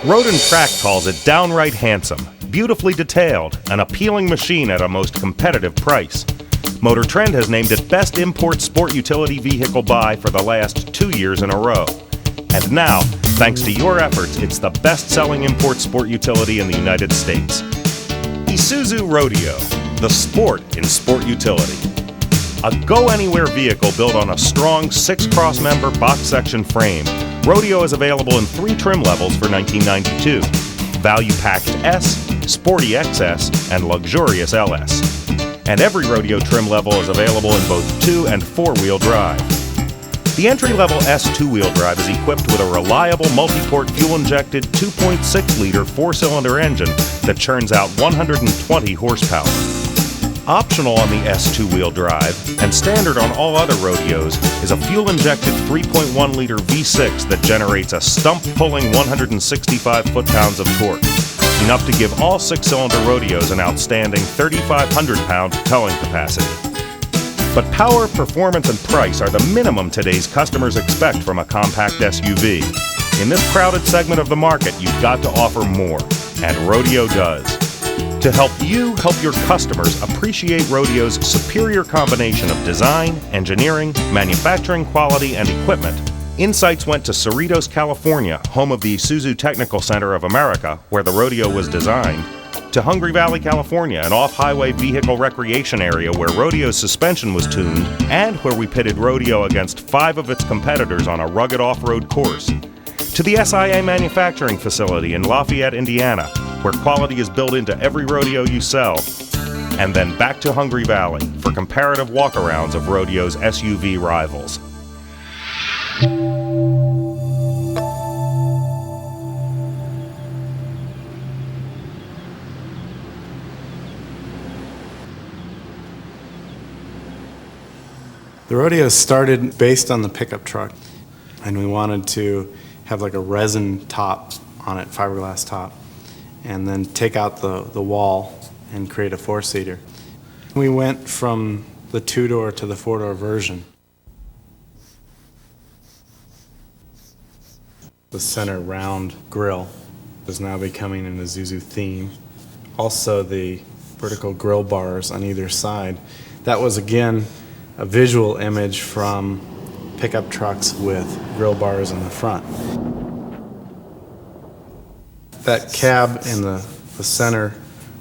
Road and Track calls it downright handsome, beautifully detailed, an appealing machine at a most competitive price. Motor Trend has named it Best Import Sport Utility Vehicle Buy for the last 2 years in a row. And now, thanks to your efforts, it's the best-selling import sport utility in the United States. Isuzu Rodeo, the sport in sport utility. A go-anywhere vehicle built on a strong 6-cross-member box section frame, Rodeo is available in 3 trim levels for $1992. Value Packed S, Sporty XS, and Luxurious LS. And every Rodeo trim level is available in both 2- and 4-wheel drive. The entry-level S 2-wheel drive is equipped with a reliable multi-port fuel-injected 2.6-liter 4-cylinder engine that churns out 120 horsepower. Optional on the S 2-wheel drive, and standard on all other Rodeos, is a fuel-injected 3.1-liter V6 that generates a stump-pulling 165 foot-pounds of torque, enough to give all 6-cylinder Rodeos an outstanding 3,500-pound towing capacity. But power, performance, and price are the minimum today's customers expect from a compact SUV. In this crowded segment of the market, you've got to offer more, and Rodeo does. To help you help your customers appreciate Rodeo's superior combination of design, engineering, manufacturing quality, and equipment, insights went to Cerritos, California, home of the Isuzu Technical Center of America, where the Rodeo was designed, to Hungry Valley, California, an off-highway vehicle recreation area where Rodeo's suspension was tuned and where we pitted Rodeo against 5 of its competitors on a rugged off-road course, to the SIA manufacturing facility in Lafayette, Indiana, where quality is built into every Rodeo you sell, and then back to Hungry Valley for comparative walkarounds of Rodeo's SUV rivals. The Rodeo started based on the pickup truck, and we wanted to have like a resin top on it, fiberglass top, and then take out the wall and create a 4-seater. We went from the 2-door to the 4-door version. The center round grille is now becoming an Isuzu theme. Also the vertical grille bars on either side. That was again a visual image from pickup trucks with grille bars in the front. That cab in the center,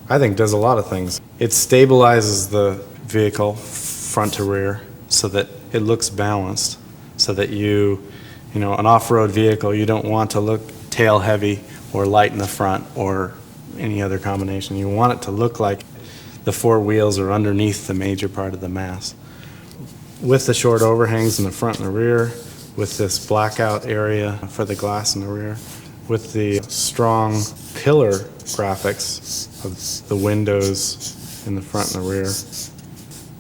I think, does a lot of things. It stabilizes the vehicle front to rear so that it looks balanced, so that you know, an off-road vehicle, you don't want to look tail heavy or light in the front or any other combination. You want it to look like the 4 wheels are underneath the major part of the mass. With the short overhangs in the front and the rear, with this blackout area for the glass in the rear, with the strong pillar graphics of the windows in the front and the rear,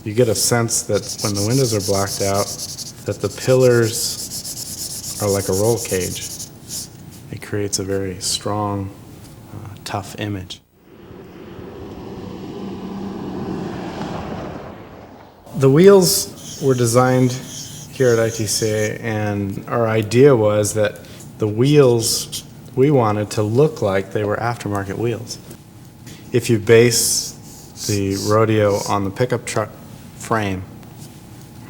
you get a sense that when the windows are blacked out, that the pillars are like a roll cage. It creates a very strong, tough image. The wheels were designed here at ITCA, and our idea was that the wheels we wanted to look like they were aftermarket wheels. If you base the Rodeo on the pickup truck frame,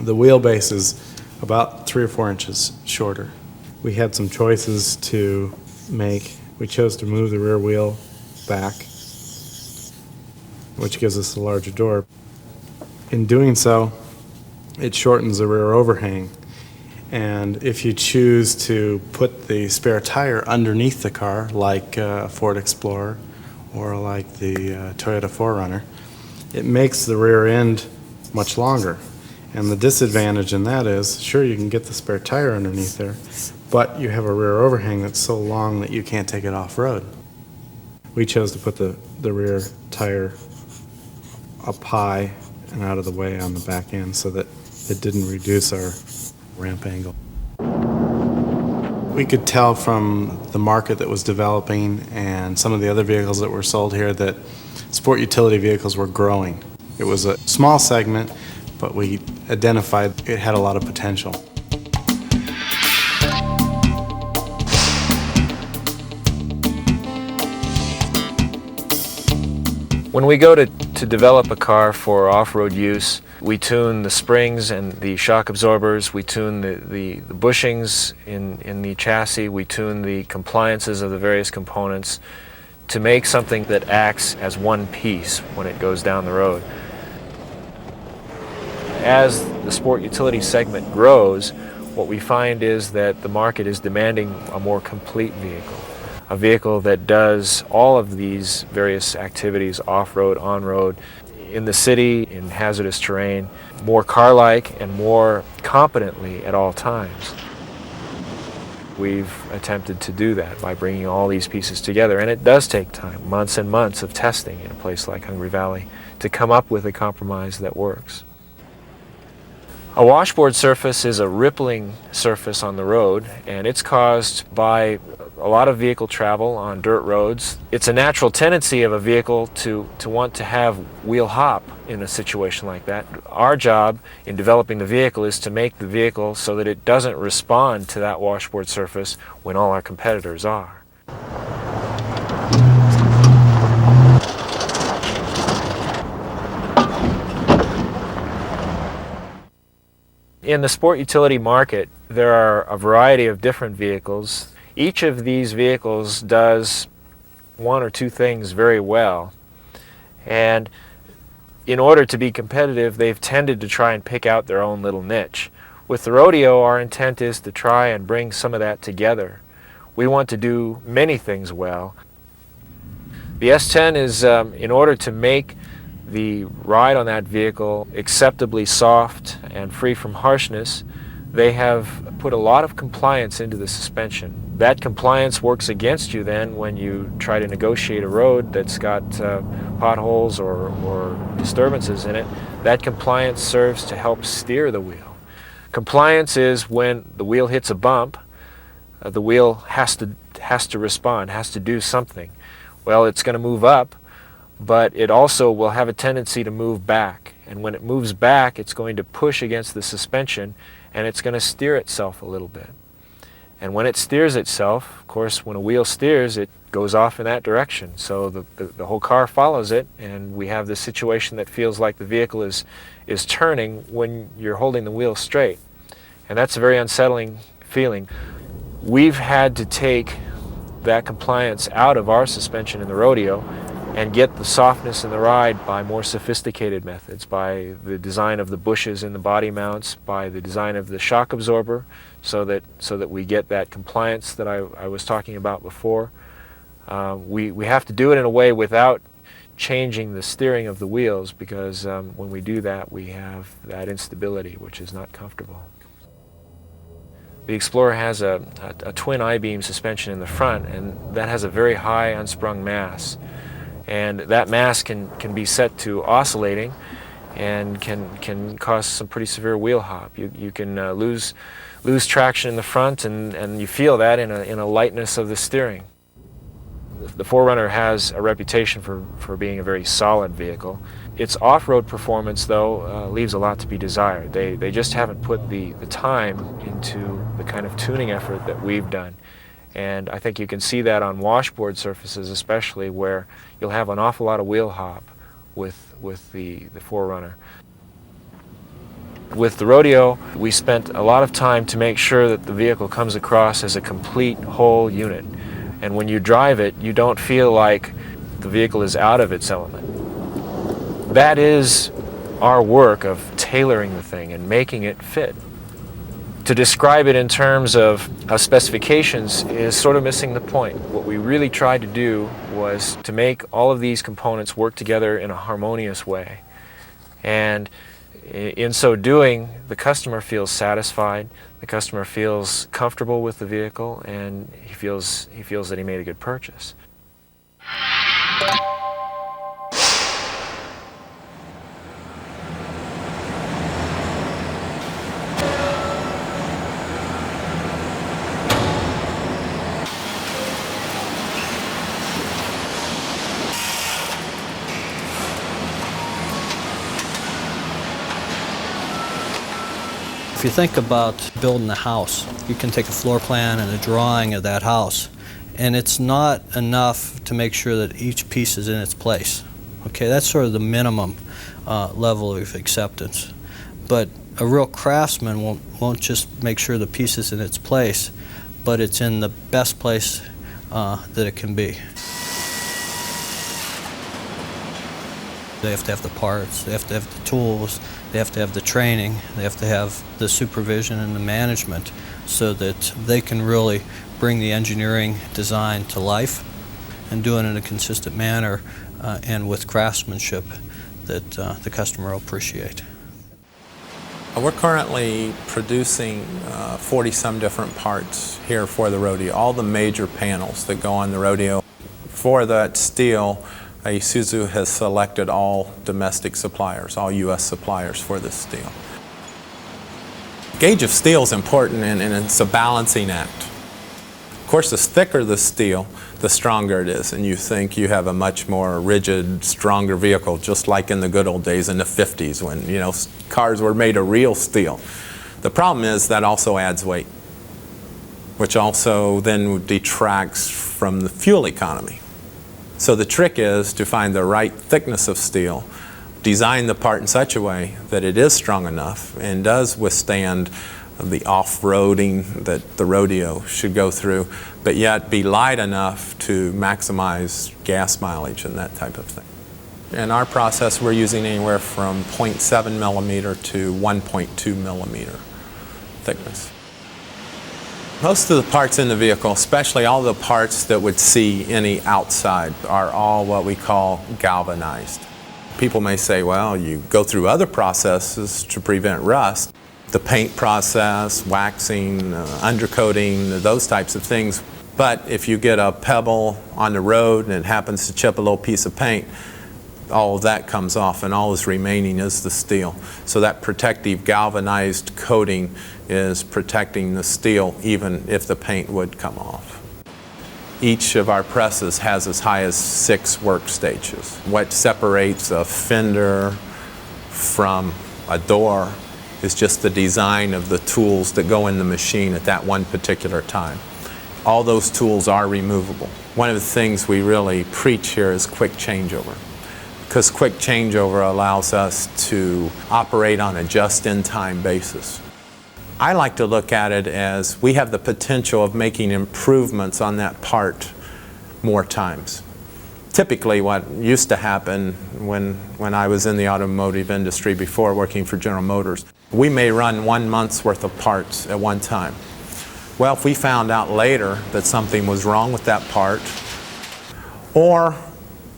the wheelbase is about 3 or 4 inches shorter. We had some choices to make. We chose to move the rear wheel back, which gives us a larger door. In doing so, it shortens the rear overhang. And if you choose to put the spare tire underneath the car, like a Ford Explorer or like the Toyota 4Runner, it makes the rear end much longer. And the disadvantage in that is, sure, you can get the spare tire underneath there, but you have a rear overhang that's so long that you can't take it off-road. We chose to put the rear tire up high and out of the way on the back end so that it didn't reduce our ramp angle. We could tell from the market that was developing and some of the other vehicles that were sold here that sport utility vehicles were growing. It was a small segment, but we identified it had a lot of potential. When we go to develop a car for off-road use, we tune the springs and the shock absorbers, we tune the bushings in the chassis, we tune the compliances of the various components to make something that acts as one piece when it goes down the road. As the sport utility segment grows, what we find is that the market is demanding a more complete vehicle. A vehicle that does all of these various activities, off-road, on-road, in the city, in hazardous terrain, more car-like and more competently at all times. We've attempted to do that by bringing all these pieces together, and it does take time, months and months of testing in a place like Hungry Valley to come up with a compromise that works. A washboard surface is a rippling surface on the road, and it's caused by a lot of vehicle travel on dirt roads. It's a natural tendency of a vehicle to want to have wheel hop in a situation like that. Our job in developing the vehicle is to make the vehicle so that it doesn't respond to that washboard surface when all our competitors are. In the sport utility market, there are a variety of different vehicles. Each of these vehicles does one or two things very well, and in order to be competitive, they've tended to try and pick out their own little niche. With the rodeo, our intent is to try and bring some of that together. We want to do many things well. The S10 is, in order to make the ride on that vehicle acceptably soft and free from harshness, they have put a lot of compliance into the suspension. That compliance works against you then when you try to negotiate a road that's got potholes or disturbances in it. That compliance serves to help steer the wheel. Compliance is when the wheel hits a bump, the wheel has to respond, has to do something. Well, it's going to move up, but it also will have a tendency to move back. And when it moves back, it's going to push against the suspension, and it's going to steer itself a little bit. And when it steers itself, of course, when a wheel steers, it goes off in that direction. So the whole car follows it, and we have this situation that feels like the vehicle is turning when you're holding the wheel straight. And that's a very unsettling feeling. We've had to take that compliance out of our suspension in the rodeo and get the softness in the ride by more sophisticated methods, by the design of the bushes in the body mounts, by the design of the shock absorber, so that we get that compliance that I was talking about before. We have to do it in a way without changing the steering of the wheels, because when we do that, we have that instability, which is not comfortable. The Explorer has a twin I-beam suspension in the front, and that has a very high unsprung mass. And that mass can be set to oscillating and can cause some pretty severe wheel hop. You can lose traction in the front, and you feel that in a lightness of the steering. The 4Runner has a reputation for being a very solid vehicle. Its off-road performance, though, leaves a lot to be desired. They just haven't put the time into the kind of tuning effort that we've done. And I think you can see that on washboard surfaces especially, where you'll have an awful lot of wheel hop with the 4Runner. With the rodeo, we spent a lot of time to make sure that the vehicle comes across as a complete whole unit. And when you drive it, you don't feel like the vehicle is out of its element. That is our work of tailoring the thing and making it fit. To describe it in terms of specifications is sort of missing the point. What we really tried to do was to make all of these components work together in a harmonious way. And in so doing, the customer feels satisfied, the customer feels comfortable with the vehicle, and he feels that he made a good purchase. If you think about building a house, you can take a floor plan and a drawing of that house, and it's not enough to make sure that each piece is in its place. Okay, that's sort of the minimum level of acceptance. But a real craftsman won't just make sure the piece is in its place, but it's in the best place that it can be. They have to have the parts, they have to have the tools, they have to have the training, they have to have the supervision and the management so that they can really bring the engineering design to life and do it in a consistent manner and with craftsmanship that the customer will appreciate. We're currently producing 40-some different parts here for the rodeo, all the major panels that go on the rodeo. For that steel, Isuzu has selected all domestic suppliers, all U.S. suppliers for this steel. Gauge of steel is important and it's a balancing act. Of course, the thicker the steel, the stronger it is, and you think you have a much more rigid, stronger vehicle, just like in the good old days in the 50s when, you know, cars were made of real steel. The problem is that also adds weight, which also then detracts from the fuel economy. So the trick is to find the right thickness of steel, design the part in such a way that it is strong enough and does withstand the off-roading that the rodeo should go through, but yet be light enough to maximize gas mileage and that type of thing. In our process, we're using anywhere from 0.7 millimeter to 1.2 millimeter thickness. Most of the parts in the vehicle, especially all the parts that would see any outside, are all what we call galvanized. People may say, well, you go through other processes to prevent rust. The paint process, waxing, undercoating, those types of things. But if you get a pebble on the road and it happens to chip a little piece of paint, all of that comes off and all is remaining is the steel. So that protective galvanized coating is protecting the steel even if the paint would come off. Each of our presses has as high as 6 work stages. What separates a fender from a door is just the design of the tools that go in the machine at that one particular time. All those tools are removable. One of the things we really preach here is quick changeover, because quick changeover allows us to operate on a just-in-time basis. I like to look at it as we have the potential of making improvements on that part more times. Typically what used to happen when I was in the automotive industry before working for General Motors, we may run 1 month's worth of parts at one time. Well, if we found out later that something was wrong with that part, or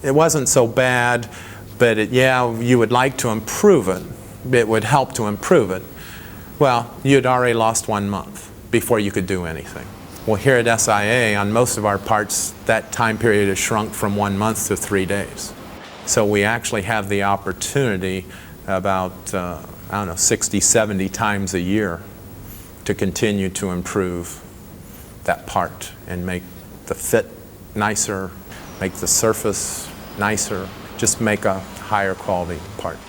it wasn't so bad, but you would like to improve it, it would help to improve it, well, you'd already lost 1 month before you could do anything. Well, here at SIA, on most of our parts, that time period has shrunk from 1 month to 3 days. So we actually have the opportunity about, 60, 70 times a year to continue to improve that part and make the fit nicer, make the surface nicer, just make a higher quality part.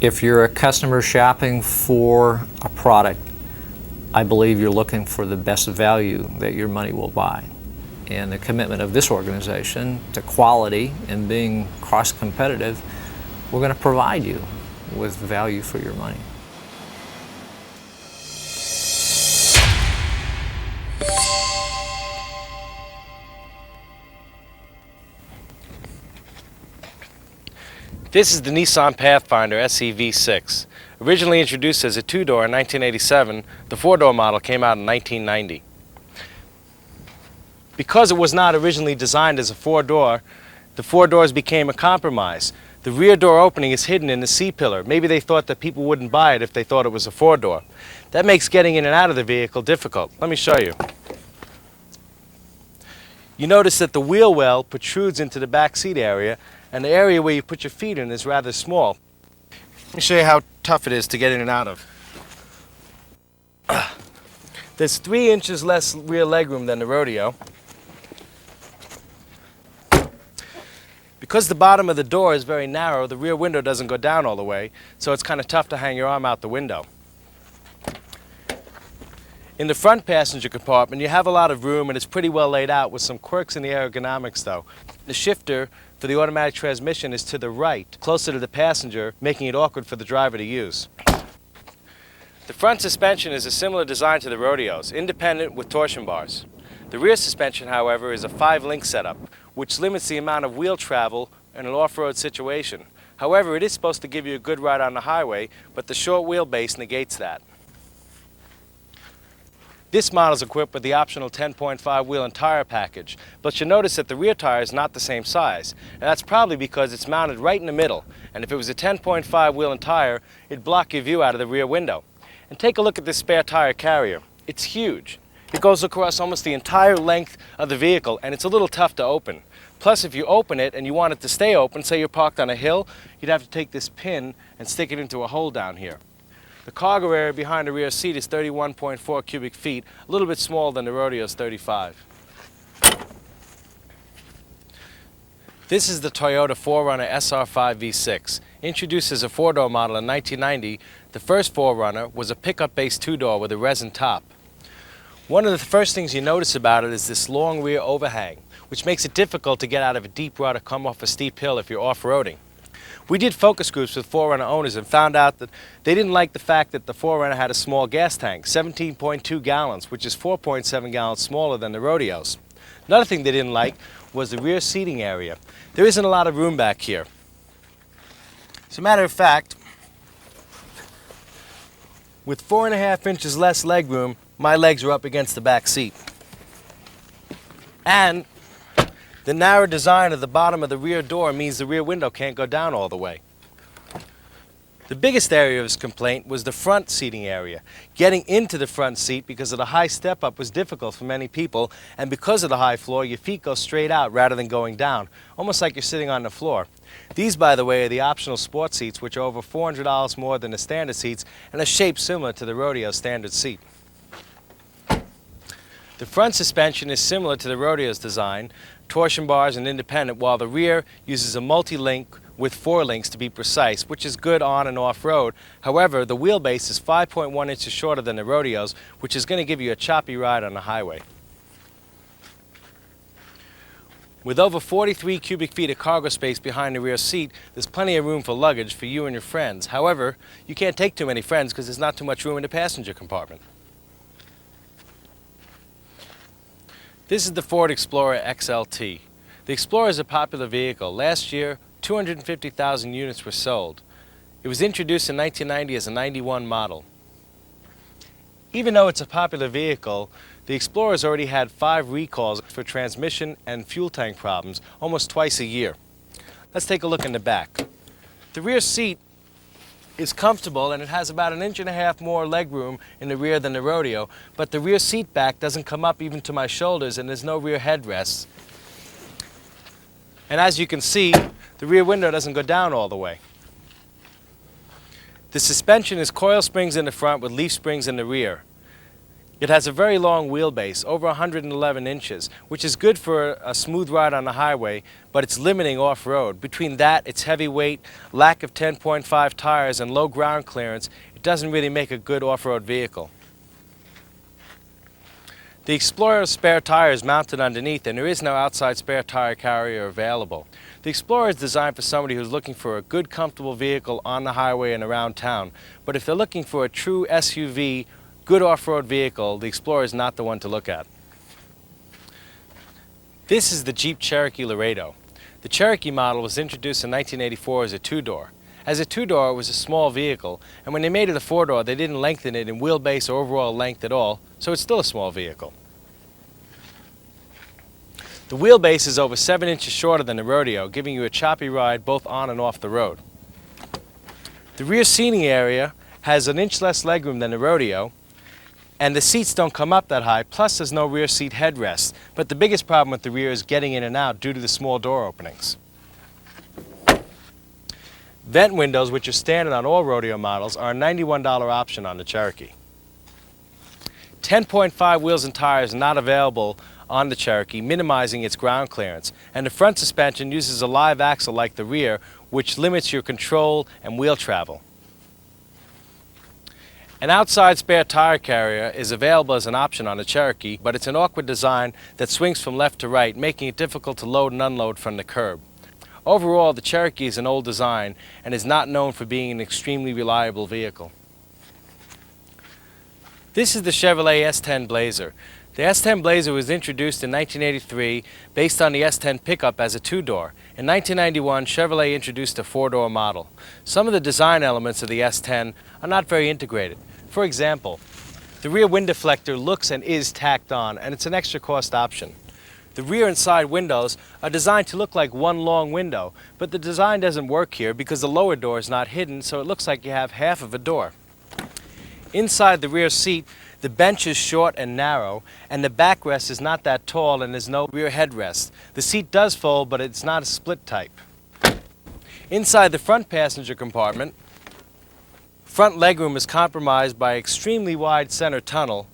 If you're a customer shopping for a product, I believe you're looking for the best value that your money will buy. And the commitment of this organization to quality and being cost competitive, we're going to provide you with value for your money. This is the Nissan Pathfinder SEV6. Originally introduced as a 2-door in 1987, the 4-door model came out in 1990. Because it was not originally designed as a 4-door, the 4 doors became a compromise. The rear door opening is hidden in the C-pillar. Maybe they thought that people wouldn't buy it if they thought it was a 4-door. That makes getting in and out of the vehicle difficult. Let me show you. You notice that the wheel well protrudes into the back seat area, and the area where you put your feet in is rather small. Let me show you how tough it is to get in and out of. There's 3 inches less rear legroom than the Rodeo. Because the bottom of the door is very narrow, the rear window doesn't go down all the way, so it's kind of tough to hang your arm out the window. In the front passenger compartment, you have a lot of room and it's pretty well laid out with some quirks in the ergonomics though. The shifter for the automatic transmission is to the right, closer to the passenger, making it awkward for the driver to use. The front suspension is a similar design to the Rodeo's, independent with torsion bars. The rear suspension, however, is a 5-link setup, which limits the amount of wheel travel in an off-road situation. However, it is supposed to give you a good ride on the highway, but the short wheelbase negates that. This model is equipped with the optional 10.5 wheel and tire package, but you'll notice that the rear tire is not the same size, and that's probably because it's mounted right in the middle, and if it was a 10.5 wheel and tire, it'd block your view out of the rear window. And take a look at this spare tire carrier. It's huge. It goes across almost the entire length of the vehicle, and it's a little tough to open. Plus, if you open it and you want it to stay open, say you're parked on a hill, you'd have to take this pin and stick it into a hole down here. The cargo area behind the rear seat is 31.4 cubic feet, a little bit smaller than the Rodeo's 35. This is the Toyota 4Runner SR5 V6. Introduced as a 4-door model in 1990, the first 4Runner was a pickup-based 2-door with a resin top. One of the first things you notice about it is this long rear overhang, which makes it difficult to get out of a deep rut or come off a steep hill if you're off-roading. We did focus groups with 4Runner owners and found out that they didn't like the fact that the 4Runner had a small gas tank, 17.2 gallons, which is 4.7 gallons smaller than the Rodeo's. Another thing they didn't like was the rear seating area. There isn't a lot of room back here. As a matter of fact, with 4.5 inches less leg room, my legs are up against the back seat. And the narrow design of the bottom of the rear door means the rear window can't go down all the way. The biggest area of his complaint was the front seating area. Getting into the front seat because of the high step-up was difficult for many people, and because of the high floor, your feet go straight out rather than going down, almost like you're sitting on the floor. These, by the way, are the optional sport seats, which are over $400 more than the standard seats and are shaped similar to the Rodeo standard seat. The front suspension is similar to the Rodeo's design, torsion bars and independent, while the rear uses a multi-link with 4 links to be precise, which is good on and off-road. However, the wheelbase is 5.1 inches shorter than the Rodeo's, which is going to give you a choppy ride on the highway. With over 43 cubic feet of cargo space behind the rear seat, there's plenty of room for luggage for you and your friends. However, you can't take too many friends because there's not too much room in the passenger compartment. This is the Ford Explorer XLT. The Explorer is a popular vehicle. Last year, 250,000 units were sold. It was introduced in 1990 as a 91 model. Even though it's a popular vehicle, the Explorer's already had 5 recalls for transmission and fuel tank problems almost twice a year. Let's take a look in the back. The rear seat is comfortable and it has about 1.5 inches more leg room in the rear than the Rodeo, but the rear seat back doesn't come up even to my shoulders and there's no rear headrests. And as you can see, the rear window doesn't go down all the way. The suspension is coil springs in the front with leaf springs in the rear. It has a very long wheelbase, over 111 inches, which is good for a smooth ride on the highway, but it's limiting off-road. Between that, its heavy weight, lack of 10.5 tires, and low ground clearance, it doesn't really make a good off-road vehicle. The Explorer's spare tire is mounted underneath, and there is no outside spare tire carrier available. The Explorer is designed for somebody who's looking for a good, comfortable vehicle on the highway and around town, but if they're looking for a true SUV, good off-road vehicle, the Explorer is not the one to look at. This is the Jeep Cherokee Laredo. The Cherokee model was introduced in 1984 as a 2-door. As a 2-door, it was a small vehicle, and when they made it a 4-door, they didn't lengthen it in wheelbase or overall length at all, so it's still a small vehicle. The wheelbase is over 7 inches shorter than the Rodeo, giving you a choppy ride both on and off the road. The rear seating area has 1 inch less legroom than the Rodeo, and the seats don't come up that high, plus there's no rear seat headrest. But the biggest problem with the rear is getting in and out due to the small door openings. Vent windows, which are standard on all Rodeo models, are a $91 option on the Cherokee. 10.5 wheels and tires are not available on the Cherokee, minimizing its ground clearance. And the front suspension uses a live axle like the rear, which limits your control and wheel travel. An outside spare tire carrier is available as an option on the Cherokee, but it's an awkward design that swings from left to right, making it difficult to load and unload from the curb. Overall, the Cherokee is an old design and is not known for being an extremely reliable vehicle. This is the Chevrolet S10 Blazer. The S10 Blazer was introduced in 1983 based on the S10 pickup as a two-door. In 1991, Chevrolet introduced a four-door model. Some of the design elements of the S10 are not very integrated. For example, the rear wind deflector looks and is tacked on, and it's an extra cost option. The rear and side windows are designed to look like one long window, but the design doesn't work here because the lower door is not hidden, so it looks like you have half of a door. Inside the rear seat, the bench is short and narrow, and the backrest is not that tall and there's no rear headrest. The seat does fold, but it's not a split type. Inside the front passenger compartment, front legroom is compromised by extremely wide center tunnel.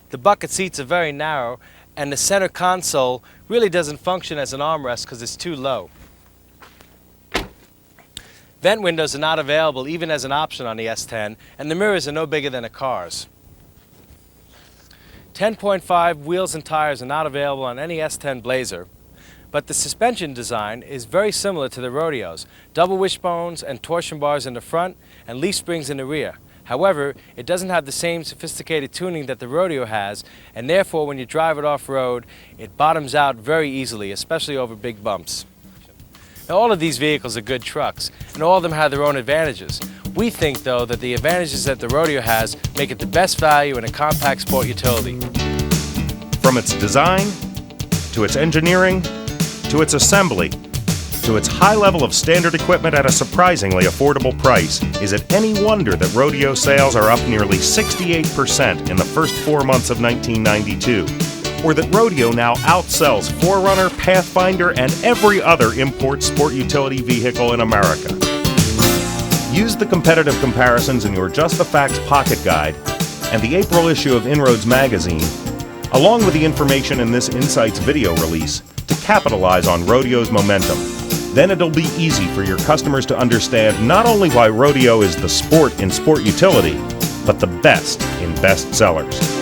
The bucket seats are very narrow, and the center console really doesn't function as an armrest because it's too low. Vent windows are not available even as an option on the S10, and the mirrors are no bigger than a car's. 10.5 wheels and tires are not available on any S10 Blazer, but the suspension design is very similar to the Rodeo's. Double wishbones and torsion bars in the front and leaf springs in the rear. However, it doesn't have the same sophisticated tuning that the Rodeo has, and therefore when you drive it off-road, it bottoms out very easily, especially over big bumps. Now, all of these vehicles are good trucks, and all of them have their own advantages. We think, though, that the advantages that the Rodeo has make it the best value in a compact sport utility. From its design, to its engineering, to its assembly, to its high level of standard equipment at a surprisingly affordable price, is it any wonder that Rodeo sales are up nearly 68% in the first 4 months of 1992? Or that Rodeo now outsells 4Runner, Pathfinder, and every other import sport utility vehicle in America? Use the competitive comparisons in your Just the Facts pocket guide and the April issue of Inroads magazine, along with the information in this Insights video release, to capitalize on Rodeo's momentum. Then it'll be easy for your customers to understand not only why Rodeo is the sport in sport utility, but the best in best sellers.